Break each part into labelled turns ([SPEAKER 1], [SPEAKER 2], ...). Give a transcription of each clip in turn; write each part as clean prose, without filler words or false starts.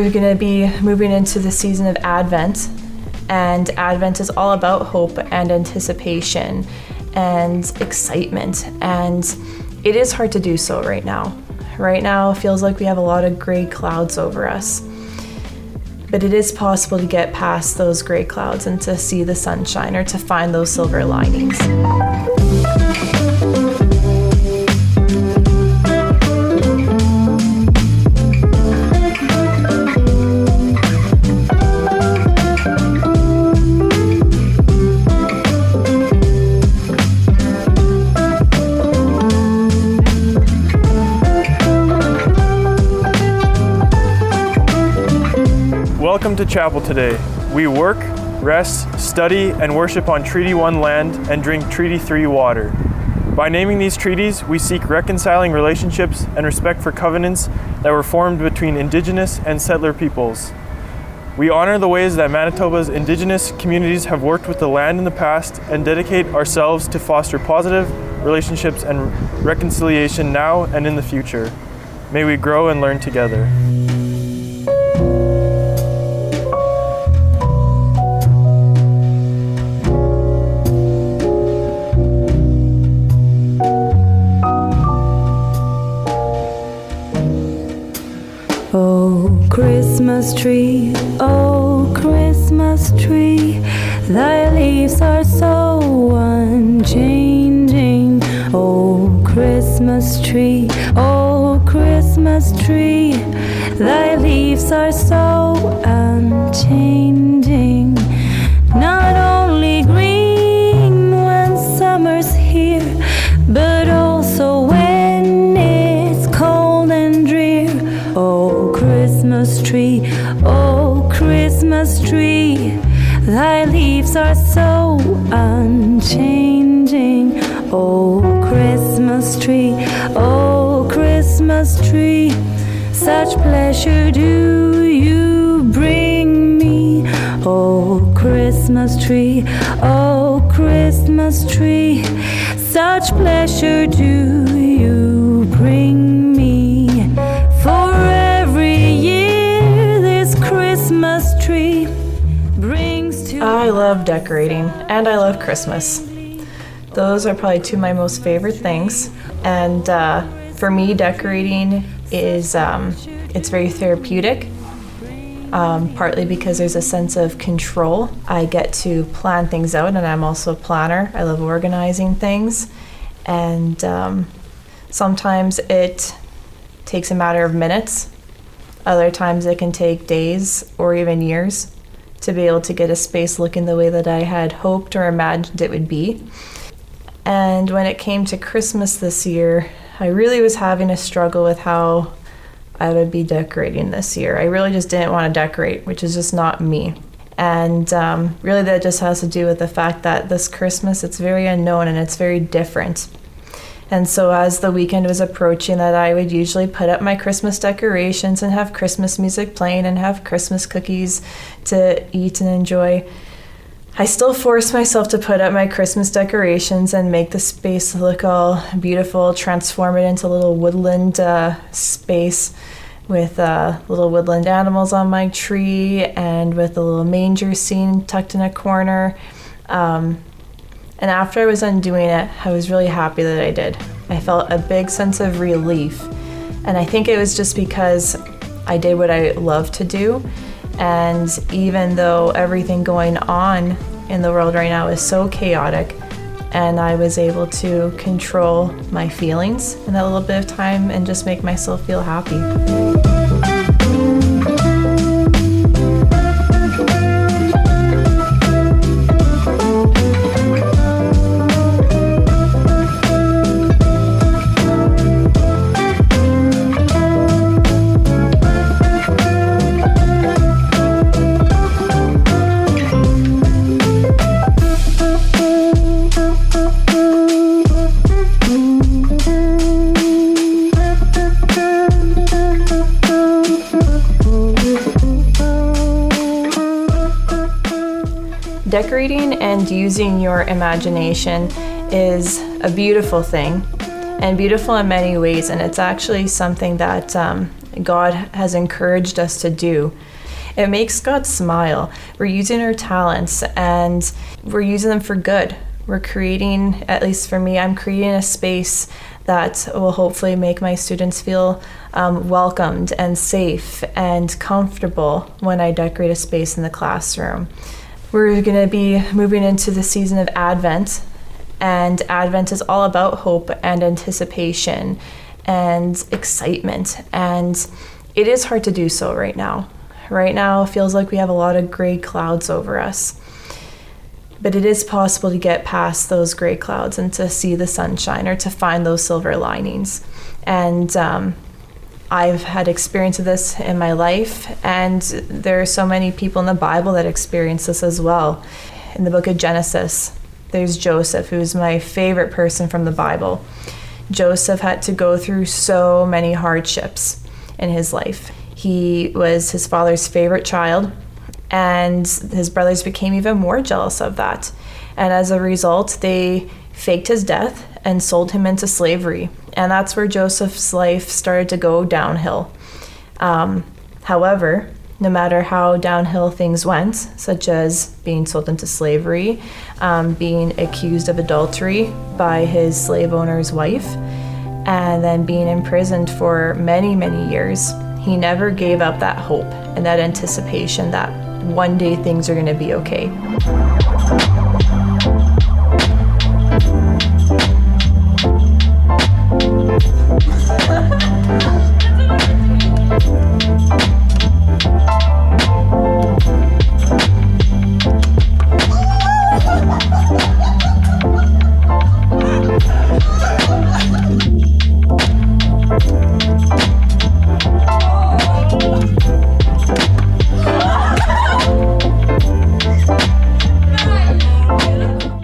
[SPEAKER 1] we're going to be moving into the season of Advent, and Advent is all about hope and anticipation and excitement, and it is hard to do so right now. Right now, it feels like we have a lot of gray clouds over us, but it is possible to get past those gray clouds and to see the sunshine or to find those silver linings.
[SPEAKER 2] Welcome to chapel today. We work, rest, study, and worship on Treaty 1 land and drink Treaty 3 water. By naming these treaties, we seek reconciling relationships and respect for covenants that were formed between Indigenous and settler peoples. We honor the ways that Manitoba's Indigenous communities have worked with the land in the past and dedicate ourselves to foster positive relationships and reconciliation now and in the future. May we grow and learn together.
[SPEAKER 3] Oh, Christmas tree, thy leaves are so unchanging. Oh, Christmas tree, thy leaves are so unchanging. Not only green when summer's here, but also when it's cold and drear. Oh, Christmas tree, thy leaves are so unchanging. Oh, Christmas tree, such pleasure do you bring me. Oh, Christmas tree, such pleasure do you bring me. For every year this Christmas tree brings to
[SPEAKER 1] I love decorating and I love Christmas. Those are probably two of my most favorite things. And for me, decorating is it's very therapeutic. Partly because there's a sense of control. I get to plan things out, and I'm also a planner. I love organizing things, and sometimes it takes a matter of minutes. Other times it can take days or even years to be able to get a space looking the way that I had hoped or imagined it would be. And when it came to Christmas this year, I really was having a struggle with how I would be decorating this year. I really just didn't want to decorate, which is just not me. And really that just has to do with the fact that this Christmas, it's very unknown and it's very different. And so as the weekend was approaching, that I would usually put up my Christmas decorations and have Christmas music playing and have Christmas cookies to eat and enjoy. I still forced myself to put up my Christmas decorations and make the space look all beautiful, transform it into a little woodland space with little woodland animals on my tree and with a little manger scene tucked in a corner. And after I was done doing it, I was really happy that I did. I felt a big sense of relief. And I think it was just because I did what I love to do. And even though everything going on in the world right now is so chaotic, and I was able to control my feelings in that little bit of time and just make myself feel happy. Decorating and using your imagination is a beautiful thing, and beautiful in many ways, and it's actually something that God has encouraged us to do. It makes God smile. We're using our talents and we're using them for good. We're creating, at least for me, I'm creating a space that will hopefully make my students feel welcomed and safe and comfortable when I decorate a space in the classroom. We're going to be moving into the season of Advent, and Advent is all about hope and anticipation and excitement, and it is hard to do so right now. Right now, it feels like we have a lot of gray clouds over us. But it is possible to get past those gray clouds and to see the sunshine or to find those silver linings. And I've had experience of this in my life, and there are so many people in the Bible that experience this as well. In the book of Genesis, there's Joseph, who's my favorite person from the Bible. Joseph had to go through so many hardships in his life. He was his father's favorite child, and his brothers became even more jealous of that. And as a result, they faked his death and sold him into slavery. And that's where Joseph's life started to go downhill. However, no matter how downhill things went, such as being sold into slavery, being accused of adultery by his slave owner's wife, and then being imprisoned for many, many years, he never gave up that hope and that anticipation that one day things are going to be okay.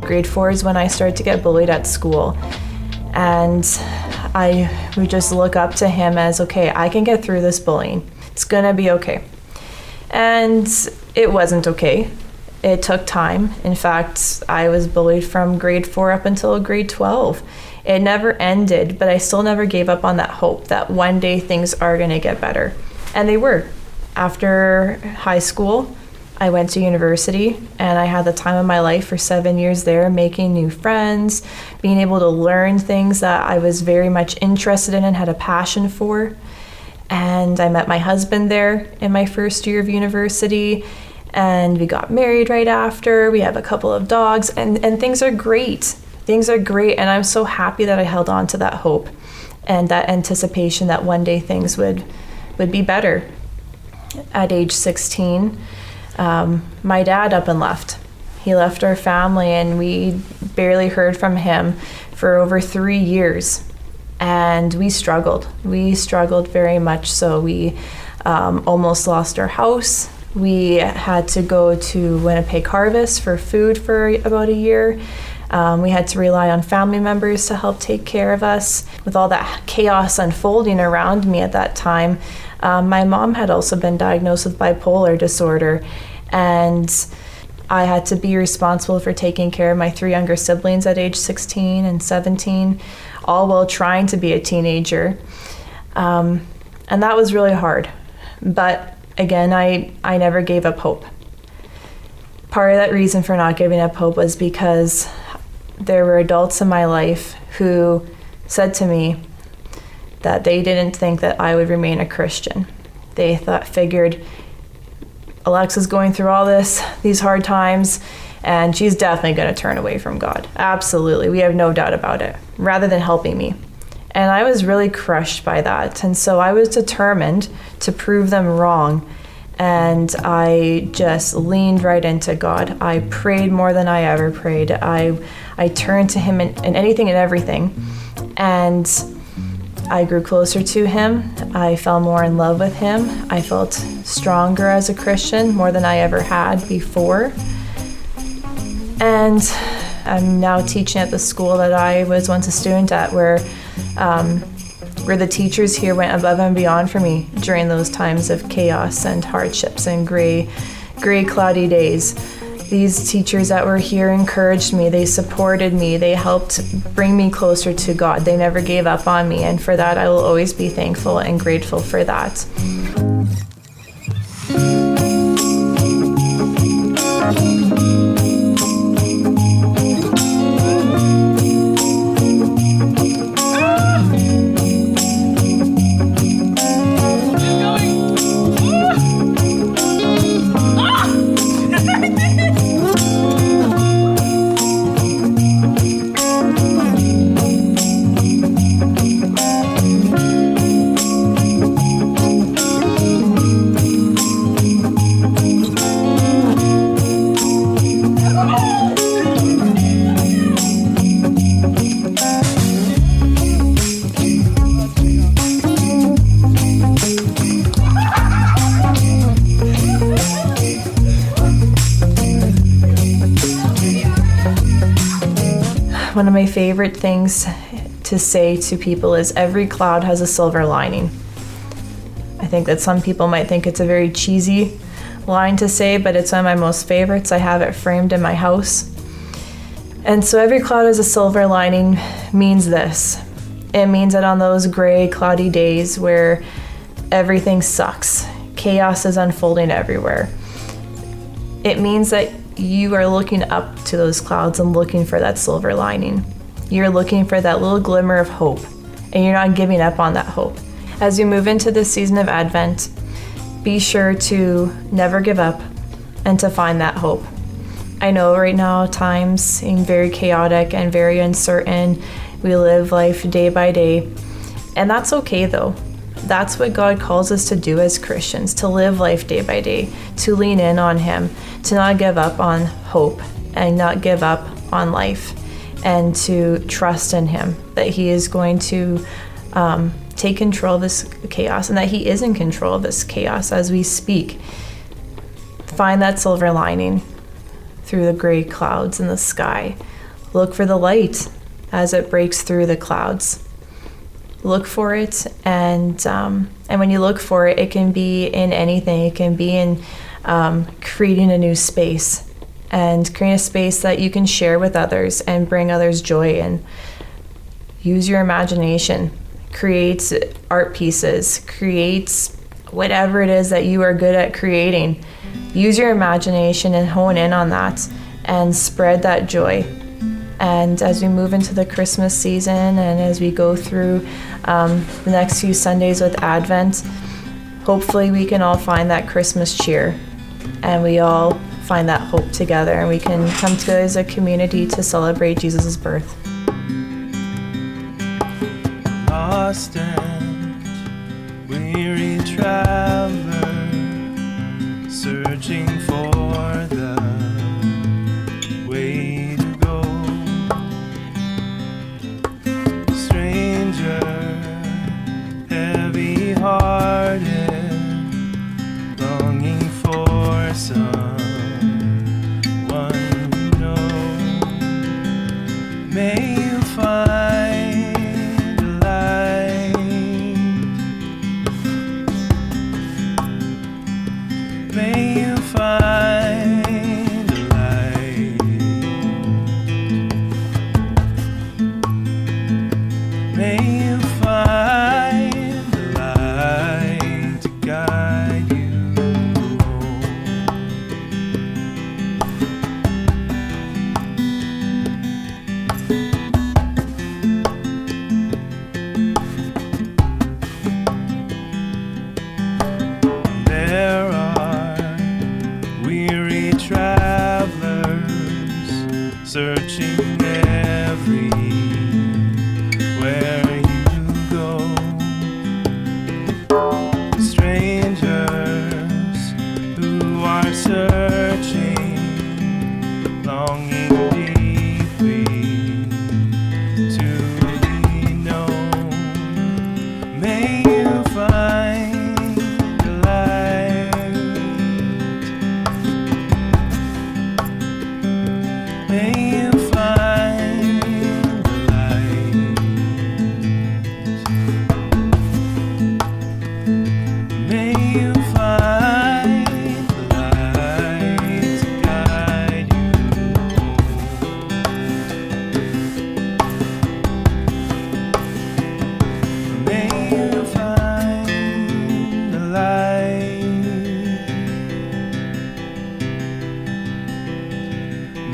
[SPEAKER 1] Grade 4 is when I started to get bullied at school, and I would just look up to him as, okay, I can get through this bullying. It's gonna be okay. And it wasn't okay. It took time. In fact, I was bullied from grade 4 up until grade 12. It never ended, but I still never gave up on that hope that one day things are gonna get better. And they were. After high school, I went to university, and I had the time of my life for 7 years there, making new friends, being able to learn things that I was very much interested in and had a passion for. And I met my husband there in my first year of university, and we got married right after. We have a couple of dogs, and things are great. Things are great, and I'm so happy that I held on to that hope and that anticipation that one day things would be better. At age 16, my dad up and left. He left our family, and we barely heard from him for over 3 years. And we struggled. We struggled very much so. We almost lost our house. We had to go to Winnipeg Harvest for food for about a year. We had to rely on family members to help take care of us. With all that chaos unfolding around me at that time, my mom had also been diagnosed with bipolar disorder, and I had to be responsible for taking care of my 3 younger siblings at age 16 and 17, all while trying to be a teenager. And that was really hard. But again, I never gave up hope. Part of that reason for not giving up hope was because there were adults in my life who said to me that they didn't think that I would remain a Christian. They figured Alexa's going through all these hard times, and she's definitely going to turn away from God. Absolutely, we have no doubt about it, rather than helping me. And I was really crushed by that, and so I was determined to prove them wrong, and I just leaned right into God. I prayed more than I ever prayed. I turned to Him in anything and everything, and I grew closer to Him. I fell more in love with Him. I felt stronger as a Christian, more than I ever had before. And I'm now teaching at the school that I was once a student at, where the teachers here went above and beyond for me during those times of chaos and hardships and gray cloudy days. These teachers that were here encouraged me, they supported me, they helped bring me closer to God. They never gave up on me, and for that I will always be thankful and grateful for that. One of my favorite things to say to people is every cloud has a silver lining. I think that some people might think it's a very cheesy line to say, but it's one of my most favorites. I have it framed in my house. And so every cloud has a silver lining means this. It means that on those gray, cloudy days where everything sucks, chaos is unfolding everywhere, it means that you are looking up to those clouds and looking for that silver lining. You're looking for that little glimmer of hope, and you're not giving up on that hope. As you move into this season of Advent, be sure to never give up and to find that hope. I know right now times seem very chaotic and very uncertain. We live life day by day, and that's okay though. That's what God calls us to do as Christians, to live life day by day, to lean in on Him, to not give up on hope and not give up on life, and to trust in Him, that He is going to take control of this chaos, and that He is in control of this chaos as we speak. Find that silver lining through the gray clouds in the sky. Look for the light as it breaks through the clouds. Look for it, and when you look for it, it can be in anything. It can be in creating a new space, and create a space that you can share with others and bring others joy in. Use your imagination. Create art pieces. Create whatever it is that you are good at creating. Use your imagination and hone in on that and spread that joy. And as we move into the Christmas season and as we go through the next few Sundays with Advent, hopefully we can all find that Christmas cheer and we all find that hope together, and we can come together as a community to celebrate Jesus' birth.
[SPEAKER 4] Lost and weary traveler, searching for the way to go. Stranger, heavy-hearted, longing for someone who knows. May you find a light. May you find a light. May you find a light to guide you home. There are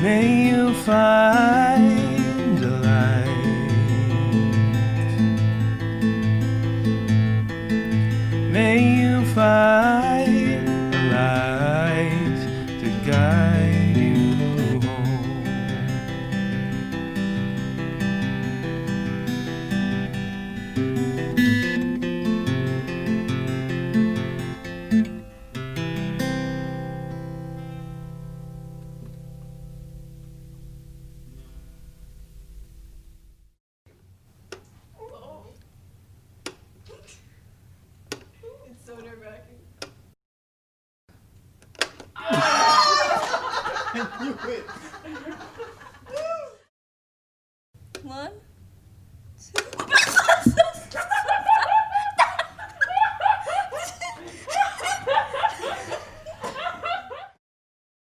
[SPEAKER 4] May you find a light. May you find a light to guide you home.
[SPEAKER 1] It's so nerve-wracking.
[SPEAKER 5] One.